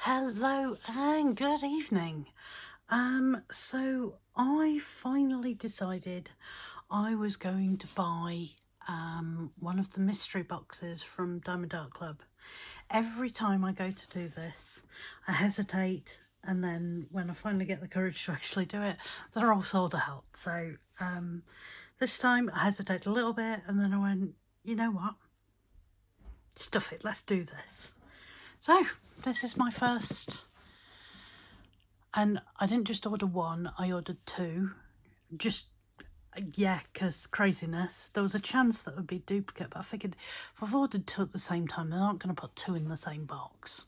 Hello and good evening. So I finally decided I was going to buy one of the mystery boxes from Diamond Art Club. Every time I go to do this, I hesitate, and then when I finally get the courage to actually do it, they're all sold out. So this time I hesitated a little bit, and then I went, you know what? Stuff it, let's do this. So this is my first. And I didn't just order one, I ordered two. Just, yeah, because craziness. There was a chance that it would be duplicate, but I figured if I've ordered two at the same time, they're not going to put two in the same box.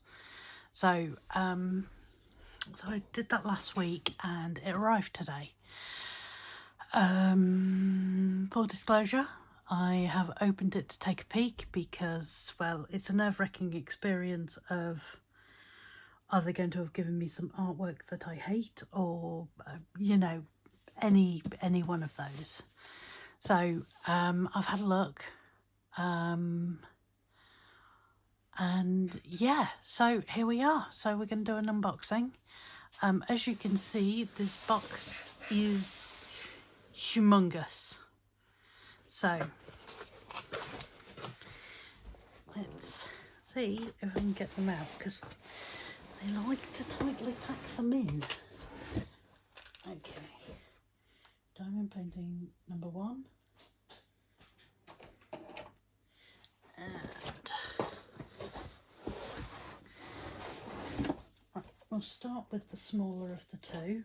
So, so I did that last week and it arrived today. Full disclosure, I have opened it to take a peek because, well, it's a nerve-wracking experience of, are they going to have given me some artwork that I hate, or you know, any one of those. So I've had a look, and yeah, so here we are. So we're going to do an unboxing. As you can see, this box is humongous. So let's see if I can get them out, because they like to tightly pack them in. Okay. Diamond painting number 1. And right, we'll start with the smaller of the two.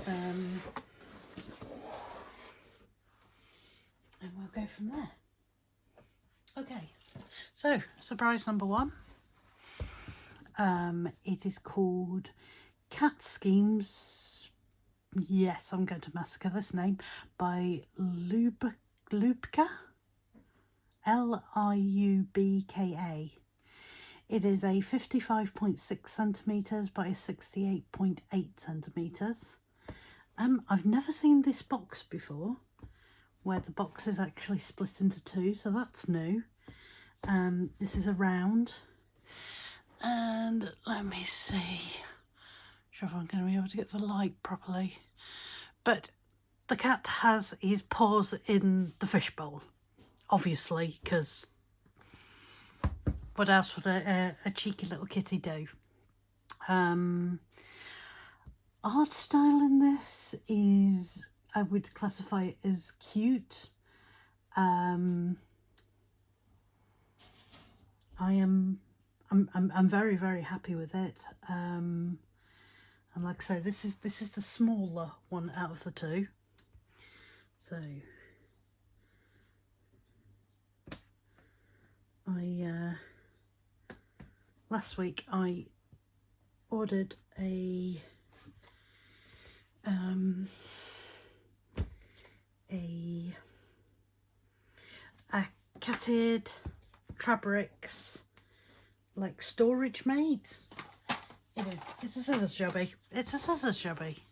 And we'll go from there. Okay, so surprise number 1. It is called Cat Schemes. Yes, I'm going to massacre this name. By Lubka. L-I-U-B-K-A. It is a 55.6 centimetres by 68.8 centimetres. I've never seen this box before, where the box is actually split into two, so that's new. This is a round. And let me see. Sure if I'm going to be able to get the light properly. But the cat has his paws in the fishbowl, obviously, because what else would a cheeky little kitty do? Art style in this is, I would classify it as cute. I'm very, very happy with it. And like I say, this is the smaller one out of the two. So last week I ordered a catted Trabrix, like storage mate. It's a scissors jobby. It's a scissors jobby.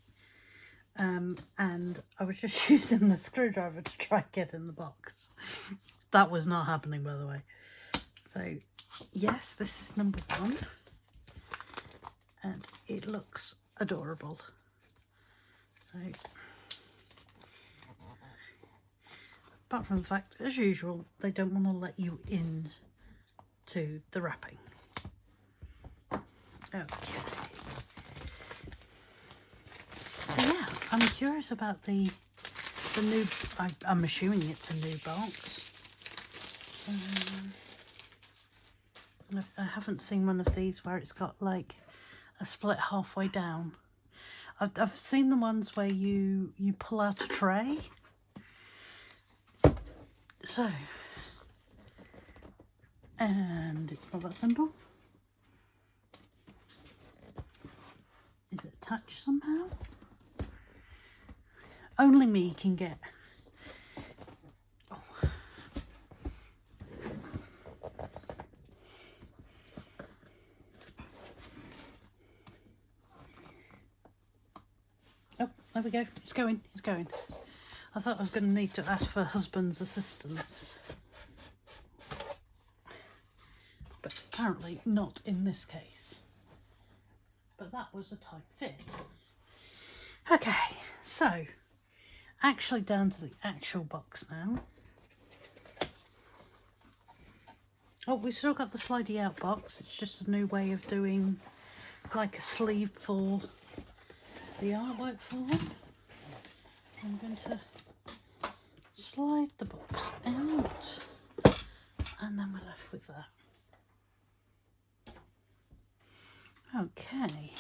And I was just using the screwdriver to try and get in the box. That was not happening, by the way. So yes, this is number 1, and it looks adorable. So, apart from the fact, as usual, they don't want to let you in to the wrapping. Okay. So yeah, I'm curious about the new. I'm assuming it's a new box. I haven't seen one of these where it's got like a split halfway down. I've seen the ones where you pull out a tray. So, and it's not that simple. Is it attached somehow? Only me can get. Oh, there we go. It's going. It's going. I thought I was going to need to ask for husband's assistance, but apparently not in this case. but that was a tight fit. Okay, so actually down to the actual box now. Oh, we've still got the slidey out box. It's just a new way of doing like a sleeve for the artwork for them. I'm going to slide the box out, and then we're left with that. Okay.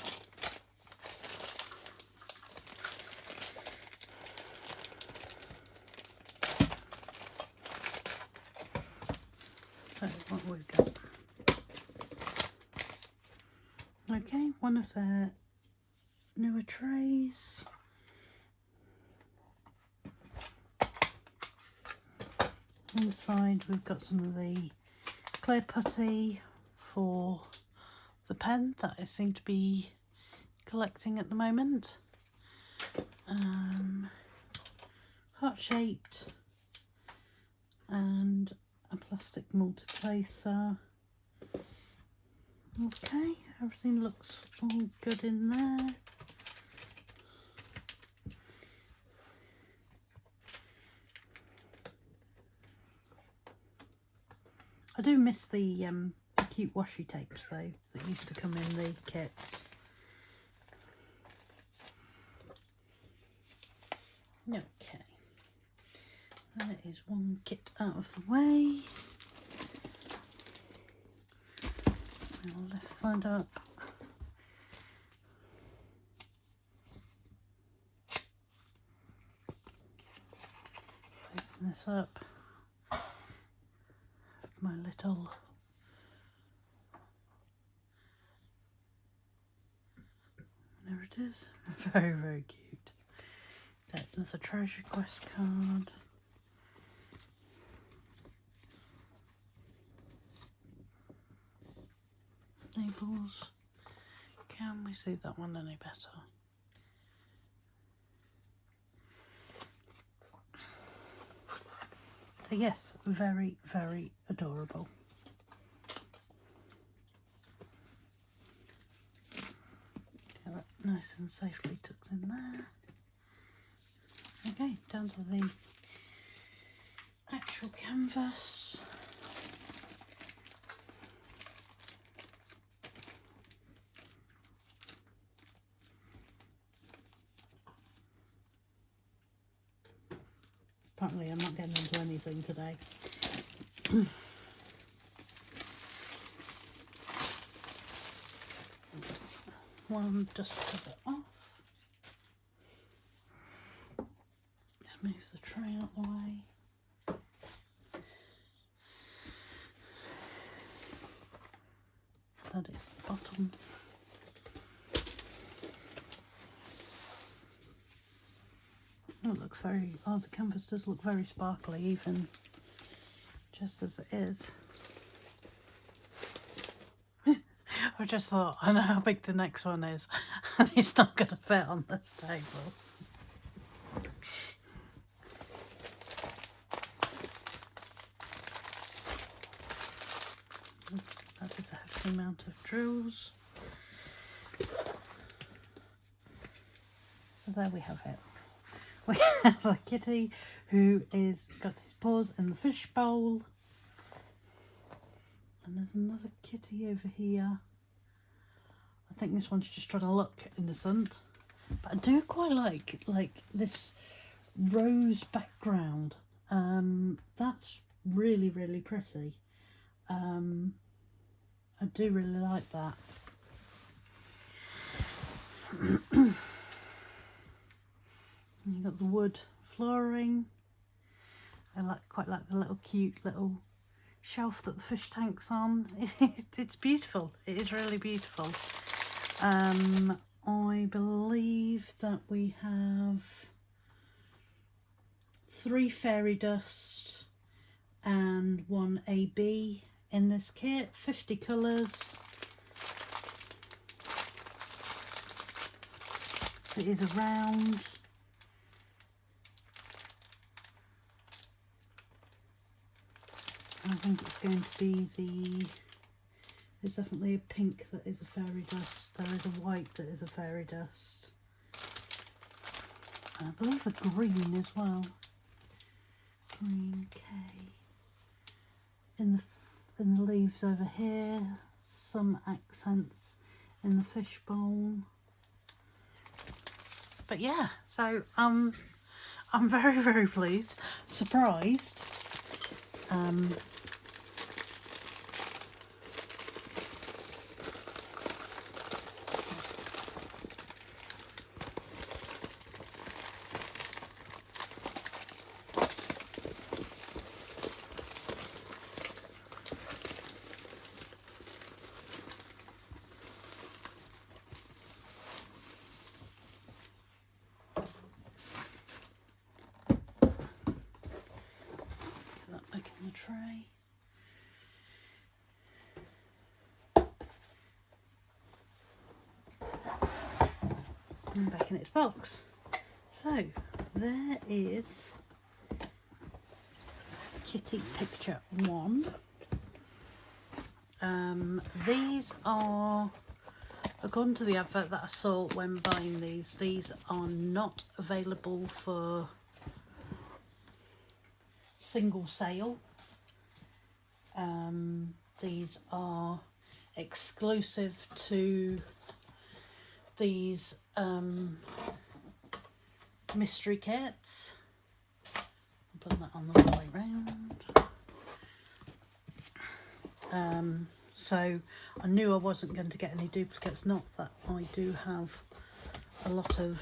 So what we've got. Okay, one of their newer trays. Inside we've got some of the clear putty for the pen that I seem to be collecting at the moment. Heart-shaped and a plastic multi-placer. Okay, everything looks all good in there. I do miss the cute washi tapes though that used to come in the kits. Okay, that is one kit out of the way. I'll lift that up. Open this up. My little there it is. Very, very cute. There's another treasure quest card. Labels. Can we see that one any better? Yes, very, very adorable. Get that nice and safely tucked in there. Okay, down to the actual canvas. Apparently I'm not getting into anything today. One just to the off. Just move the tray out the way. That is the bottom. Oh, it looks very, oh, the canvas does look very sparkly even just as it is. I just thought, I know how big the next one is and it's not going to fit on this table. That is a hefty amount of drills. So there we have it. We have a kitty who is got his paws in the fish bowl. And there's another kitty over here. I think this one's just trying to look innocent. But I do quite like this rose background. That's really, really pretty. I do really like that. You've got the wood flooring. I quite like the little cute little shelf that the fish tank's on. It's beautiful. It is really beautiful. I believe that we have 3 fairy dust and 1 AB in this kit. 50 colours. It is a round. I think it's going to be the There's definitely a pink that is a fairy dust. There is a white that is a fairy dust. And I believe a green as well. Green K. In the leaves over here, some accents in the fishbowl. But yeah, so I'm very, very pleased, surprised. That back in the tray. And back in its box. So there is kitty picture 1. These are, according to the advert that I saw when buying these are not available for single sale. These are exclusive to these mystery kits. Put that on the way round. So I knew I wasn't going to get any duplicates, not that I do have a lot of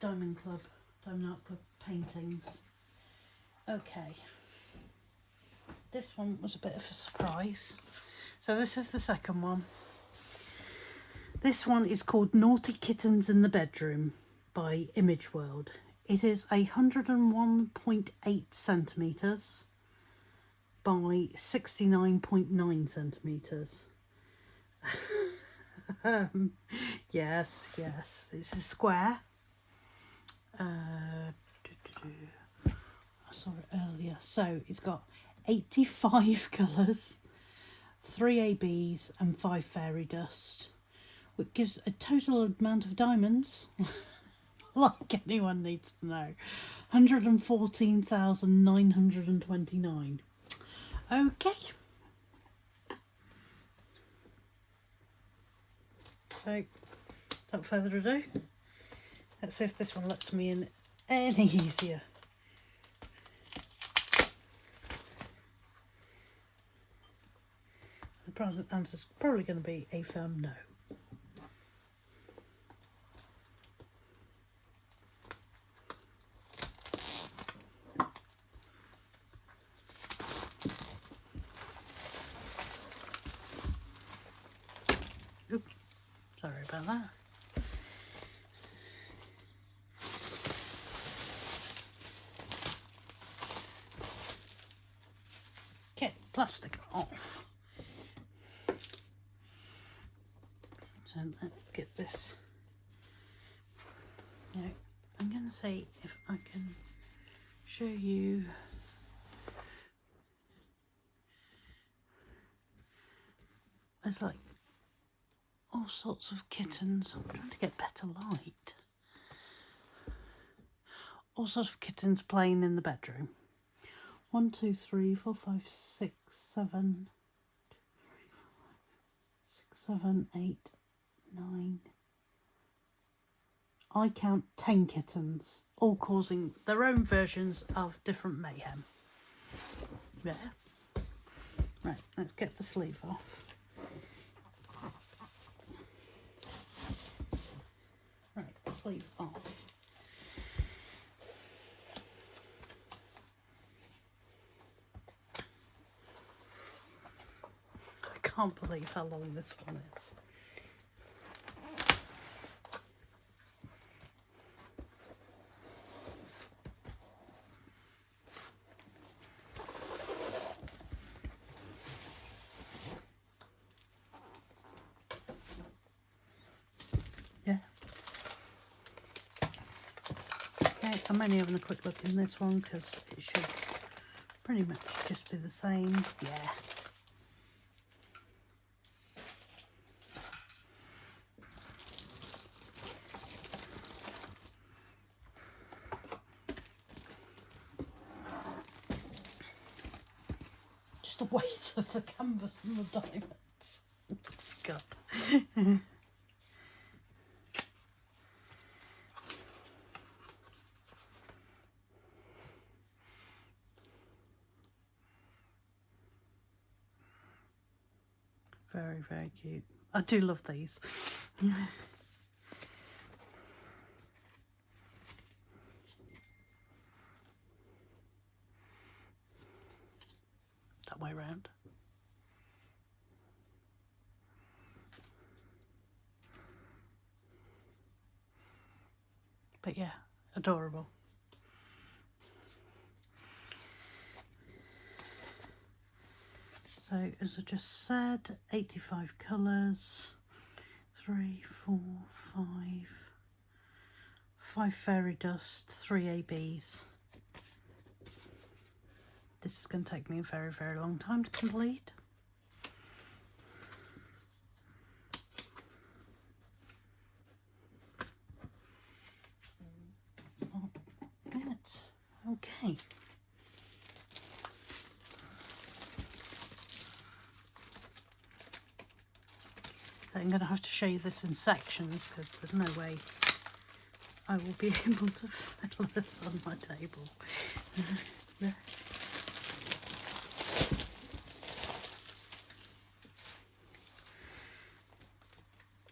Diamond Art Club paintings. Okay, this one was a bit of a surprise. So this is the second one. This one is called Naughty Kittens in the Bedroom by Image World. It is 101.8 centimetres by 69.9 centimetres. Yes, it's a square. I saw it earlier. So it's got 85 colours, 3 ABs and 5 fairy dust, which gives a total amount of diamonds, like anyone needs to know, 114,929. Okay. So, without further ado, let's see if this one lets me in any easier. The answer's probably going to be a firm no. Oops, sorry about that. Get plastic off. So let's get this. Now, I'm going to see if I can show you there's like all sorts of kittens. I'm trying to get better light. All sorts of kittens playing in the bedroom. 1, 2, 3, 4, 5, 6, 7, 7, 8, 9. I count 10 kittens, all causing their own versions of different mayhem. Yeah. Right, let's get the sleeve off. Right, sleeve off. I can't believe how long this one is. Yeah. Okay, I'm only having a quick look in this one because it should pretty much just be the same. Yeah. Just the weight of the canvas and the diamonds. God. Very, very cute. I do love these. That way round. But yeah, adorable. So as I just said, 85 colours, 3, 4, 5 fairy dust, 3 ABs. This is going to take me a very, very long time to complete. Okay. So I'm going to have to show you this in sections because there's no way I will be able to fiddle this on my table.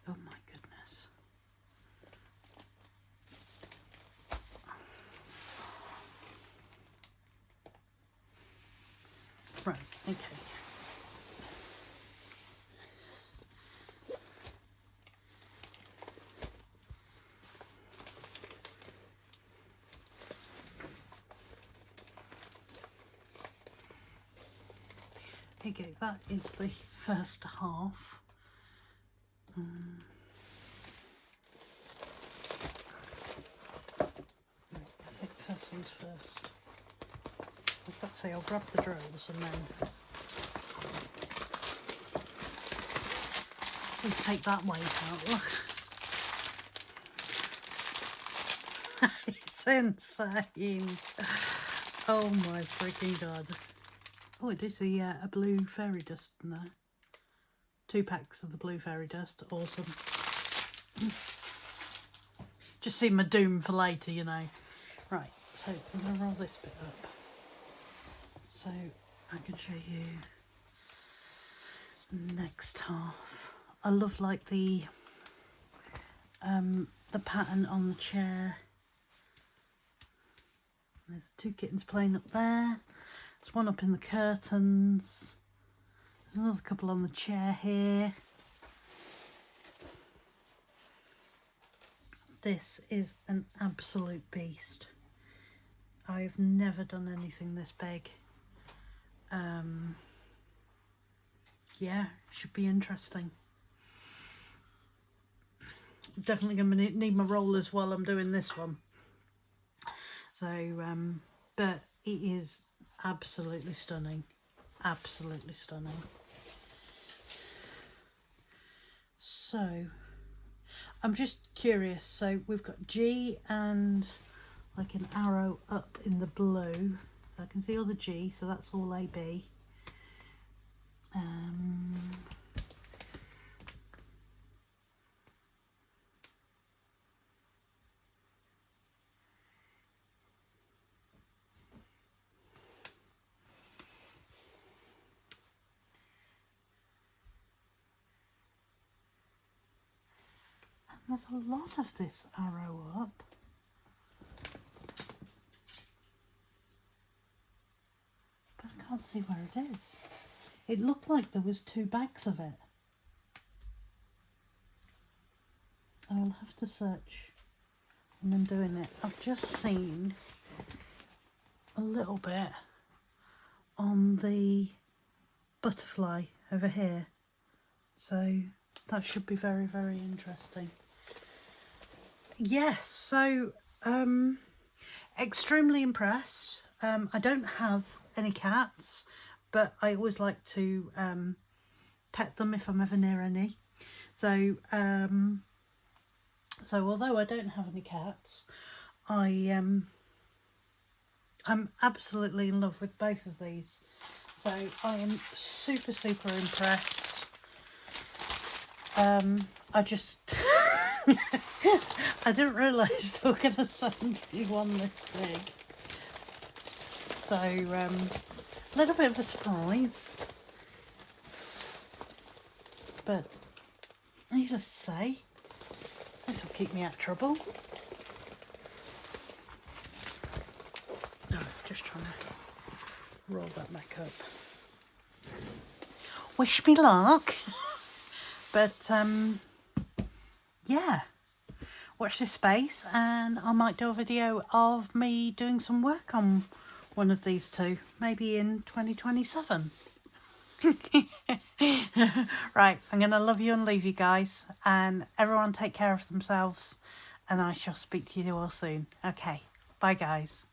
Oh my goodness. Right, okay. Okay, that is the first half. I think first things first. I was about to say I'll grab the drills and then we'll take that weight out. Look. It's insane. Oh my freaking god. Oh, I do see a blue fairy dust in there. 2 packs of the blue fairy dust. Awesome. Just see my doom for later, you know. Right, so I'm going to roll this bit up so I can show you next half. I love like the pattern on the chair. There's 2 kittens playing up there. There's one up in the curtains. There's another couple on the chair here. This is an absolute beast. I've never done anything this big. Yeah, should be interesting. Definitely going to need my rollers while I'm doing this one. So, but it is absolutely stunning. Absolutely stunning. So, I'm just curious. So we've got G and like an arrow up in the blue. I can see all the G, so that's all AB. There's a lot of this arrow up. But I can't see where it is. It looked like there was 2 bags of it. I'll have to search when I'm doing it. I've just seen a little bit on the butterfly over here. So that should be very, very interesting. Yes, so extremely impressed. I don't have any cats, but I always like to pet them if I'm ever near any. So although I don't have any cats, I'm absolutely in love with both of these. So I am super impressed. I just I didn't realise they were going to send me one this big. So a little bit of a surprise, but needless to say, this will keep me out of trouble. No, just trying to roll that back up. Wish me luck. But yeah, watch this space and I might do a video of me doing some work on one of these two, maybe in 2027. Right, I'm going to love you and leave you guys, and everyone take care of themselves, and I shall speak to you all soon. Okay, bye guys.